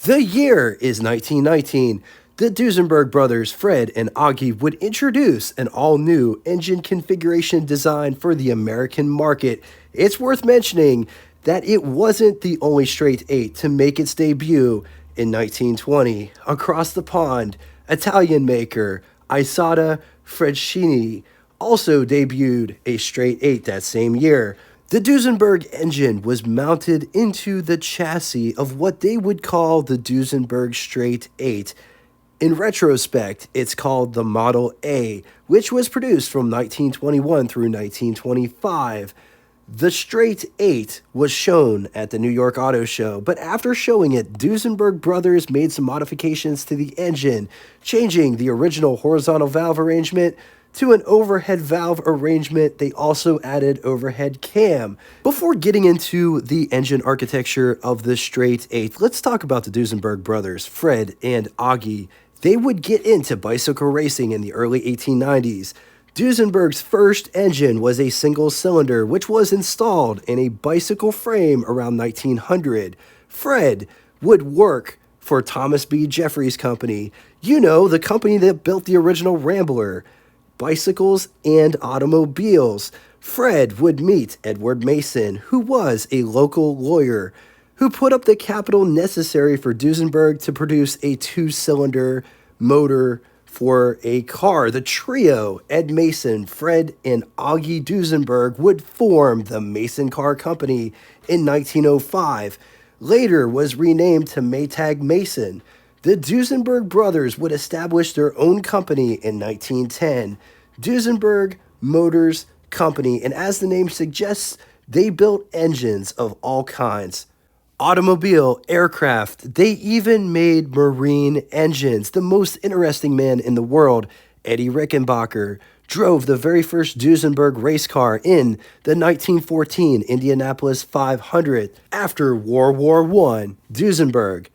The year is 1919. The Duesenberg brothers, Fred and Augie, would introduce an all-new engine configuration design for the American market. It's worth mentioning that it wasn't the only straight 8 to make its debut in 1920. Across the pond, Italian maker Isotta Fraschini also debuted a straight 8 that same year. The Duesenberg engine was mounted into the chassis of what they would call the Duesenberg Straight 8. In retrospect, it's called the Model A, which was produced from 1921 through 1925. The Straight 8 was shown at the New York Auto Show, but after showing it, Duesenberg brothers made some modifications to the engine, changing the original horizontal valve arrangement to an overhead valve arrangement. They also added overhead cam. Before getting into the engine architecture of the Straight 8, let's talk about the Duesenberg brothers, Fred and Augie. They would get into bicycle racing in the early 1890s. Duesenberg's first engine was a single cylinder, which was installed in a bicycle frame around 1900. Fred would work for Thomas B. Jeffries' company. You know, the company that built the original Rambler, bicycles and automobiles. Fred would meet Edward Mason, who was a local lawyer, who put up the capital necessary for Duesenberg to produce a 2-cylinder motor for a car. The trio, Ed Mason, Fred, and Augie Duesenberg, would form the Mason Car Company in 1905. Later was renamed to Maytag Mason. The Duesenberg brothers would establish their own company in 1910, Duesenberg Motors Company, and as the name suggests, they built engines of all kinds. Automobile, aircraft, they even made marine engines. The most interesting man in the world, Eddie Rickenbacker, drove the very first Duesenberg race car in the 1914 Indianapolis 500. After World War I, Duesenberg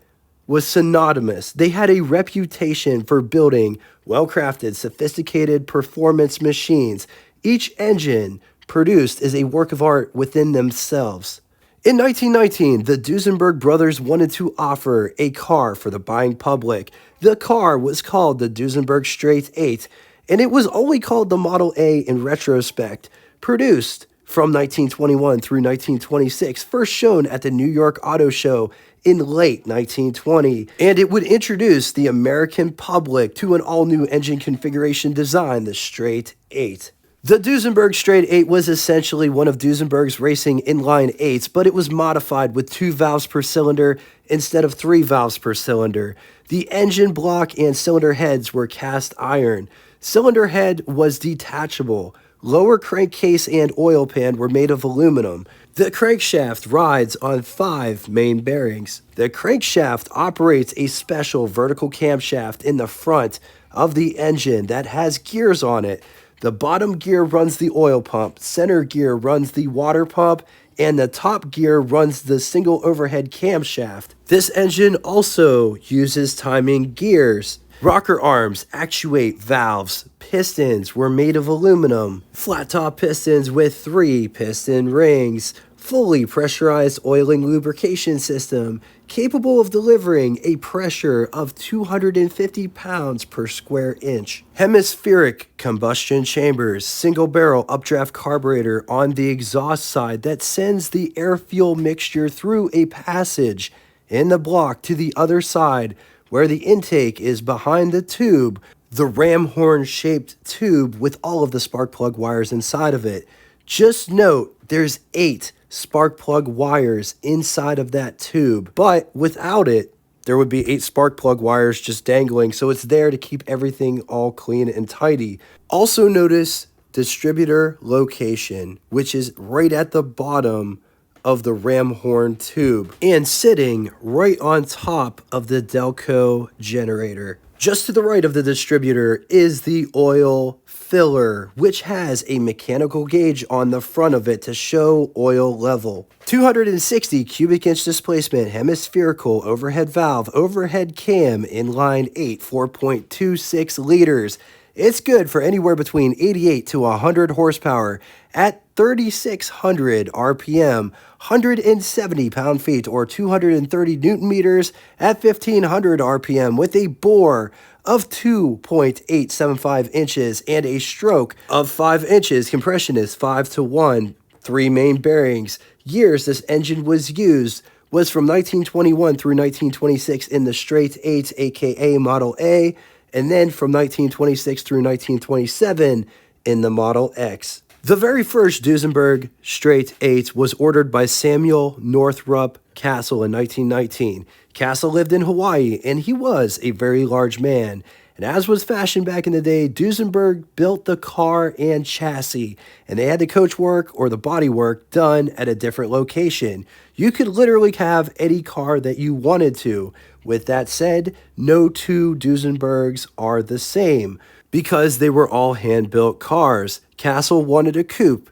was synonymous. They had a reputation for building well-crafted, sophisticated performance machines. Each engine produced is a work of art within themselves. In 1919, the Duesenberg brothers wanted to offer a car for the buying public. The car was called the Duesenberg Straight 8, and it was only called the Model A in retrospect. Produced from 1921 through 1926, first shown at the New York Auto Show in late 1920, and it would introduce the American public to an all-new engine configuration design, the Straight 8. The Duesenberg Straight 8 was essentially one of Duesenberg's racing inline 8s, but it was modified with 2 valves per cylinder instead of 3 valves per cylinder. The engine block and cylinder heads were cast iron. Cylinder head was detachable. Lower crankcase and oil pan were made of aluminum. The crankshaft rides on 5 main bearings. The crankshaft operates a special vertical camshaft in the front of the engine that has gears on it. The bottom gear runs the oil pump, center gear runs the water pump, and the top gear runs the single overhead camshaft. This engine also uses timing gears. Rocker arms actuate valves. Pistons were made of aluminum. Flat top pistons with 3 piston rings. Fully pressurized oiling lubrication system, capable of delivering a pressure of 250 pounds per square inch. Hemispheric combustion chambers, single barrel updraft carburetor on the exhaust side that sends the air-fuel mixture through a passage in the block to the other side where the intake is behind the tube, the ram horn-shaped tube with all of the spark plug wires inside of it. Just note, there's 8 spark plug wires inside of that tube, but without it, there would be 8 spark plug wires just dangling, so it's there to keep everything all clean and tidy. Also notice distributor location, which is right at the bottom of the ram horn tube and sitting right on top of the Delco generator. Just to the right of the distributor is the oil filler, which has a mechanical gauge on the front of it to show oil level. 260 cubic inch displacement, hemispherical overhead valve, overhead cam, inline 8, 4.26 liters. It's good for anywhere between 88 to 100 horsepower at 3,600 RPM. 170 pound-feet or 230 newton meters at 1500 RPM with a bore of 2.875 inches and a stroke of 5 inches. Compression is 5:1. 3 main bearings. Years this engine was used was from 1921 through 1926 in the straight 8, aka Model A, and then from 1926 through 1927 in the Model X. The very first Duesenberg straight 8 was ordered by Samuel Northrop Castle in 1919. Castle lived in Hawaii, and he was a very large man. And as was fashion back in the day, Duesenberg built the car and chassis, and they had the coach work or the body work done at a different location. You could literally have any car that you wanted to. With that said, no two Duesenbergs are the same because they were all hand-built cars. Castle wanted a coupe,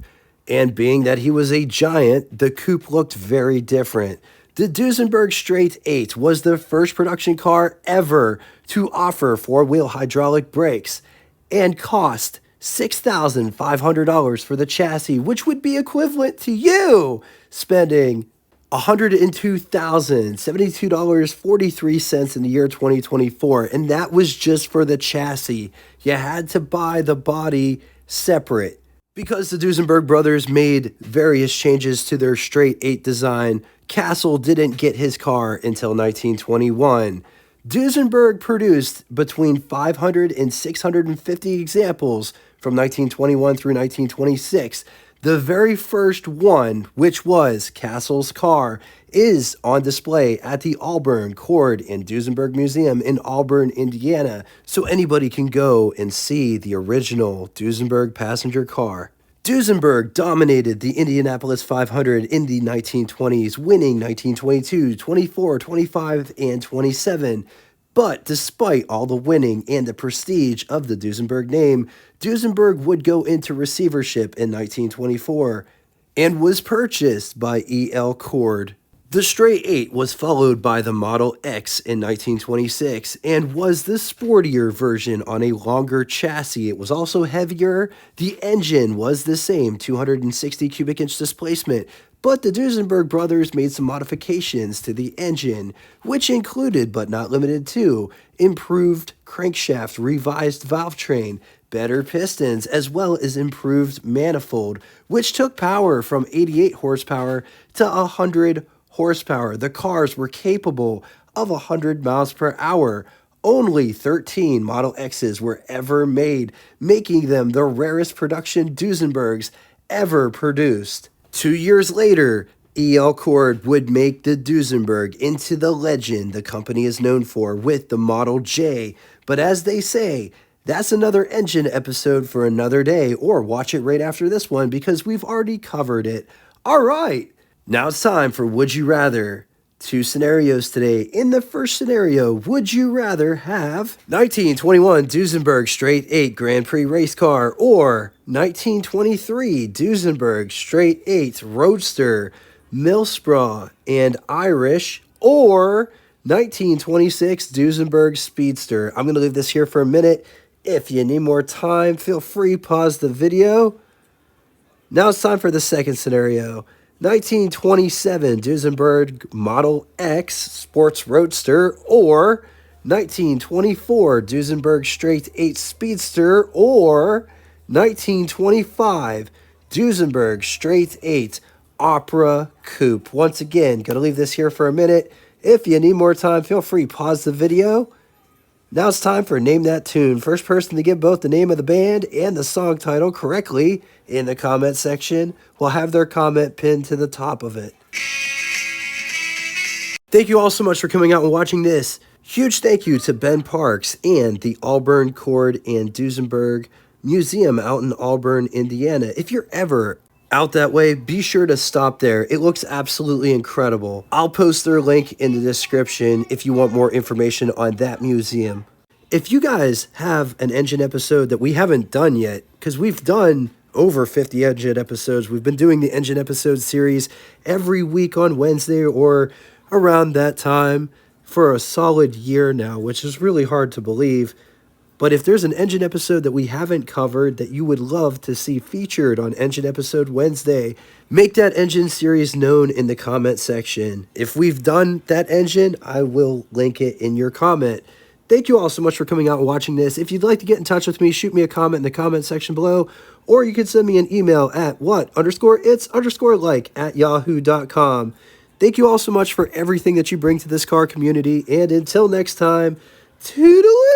and being that he was a giant, the coupe looked very different. The Duesenberg Straight 8 was the first production car ever to offer four-wheel hydraulic brakes and cost $6,500 for the chassis, which would be equivalent to you spending $102,072.43 in the year 2024, and that was just for the chassis. You had to buy the body separate. Because the Duesenberg brothers made various changes to their straight 8 design, Castle didn't get his car until 1921. Duesenberg produced between 500 and 650 examples from 1921 through 1926. The very first one, which was Castle's car, is on display at the Auburn Court and Dusenberg Museum in Auburn, Indiana, so anybody can go and see the original Duesenberg passenger car. Duesenberg dominated the Indianapolis 500 in the 1920s, winning 1922, 24, 25, and 27. But despite all the winning and the prestige of the Duesenberg name, Duesenberg would go into receivership in 1924 and was purchased by E.L. Cord. The Straight 8 was followed by the Model X in 1926 and was the sportier version on a longer chassis. It was also heavier. The engine was the same, 260 cubic inch displacement, but the Duesenberg brothers made some modifications to the engine, which included, but not limited to, improved crankshaft, revised valve train, better pistons, as well as improved manifold, which took power from 88 horsepower to 100 horsepower. The cars were capable of 100 miles per hour. Only 13 Model X's were ever made, making them the rarest production Duesenbergs ever produced. 2 years later, E.L. Cord would make the Duesenberg into the legend the company is known for with the Model J. But as they say, that's another engine episode for another day, or watch it right after this one because we've already covered it. All right, now it's time for Would You Rather. 2 scenarios today. In the first scenario, would you rather have 1921 Duesenberg Straight 8 Grand Prix race car or 1923 Duesenberg Straight 8 Roadster, Millspraw, and Irish, or 1926 Duesenberg Speedster? I'm going to leave this here for a minute. If you need more time, feel free, pause the video. Now it's time for the second scenario. 1927 Duesenberg Model X Sports Roadster or 1924 Duesenberg Straight 8 Speedster or 1925 Duesenberg Straight 8 Opera Coupe. Once again, gotta leave this here for a minute. If you need more time, feel free, pause the video. Now it's time for Name That Tune. First person to give both the name of the band and the song title correctly in the comment section will have their comment pinned to the top of it. Thank you all so much for coming out and watching this. Huge thank you to Ben Parks and the Auburn Court and Dusenberg Museum out in Auburn, Indiana. If you're ever out that way, be sure to stop there. It looks absolutely incredible. I'll post their link in the description if you want more information on that museum. If you guys have an engine episode that we haven't done yet, because we've done over 50 engine episodes. We've been doing the engine episode series every week on Wednesday or around that time for a solid year now, which is really hard to believe. But if there's an engine episode that we haven't covered that you would love to see featured on Engine Episode Wednesday, make that engine series known in the comment section. If we've done that engine, I will link it in your comment. Thank you all so much for coming out and watching this. If you'd like to get in touch with me, shoot me a comment in the comment section below, or you can send me an email at what_it's_like@yahoo.com. Thank you all so much for everything that you bring to this car community, and until next time, toodaloo!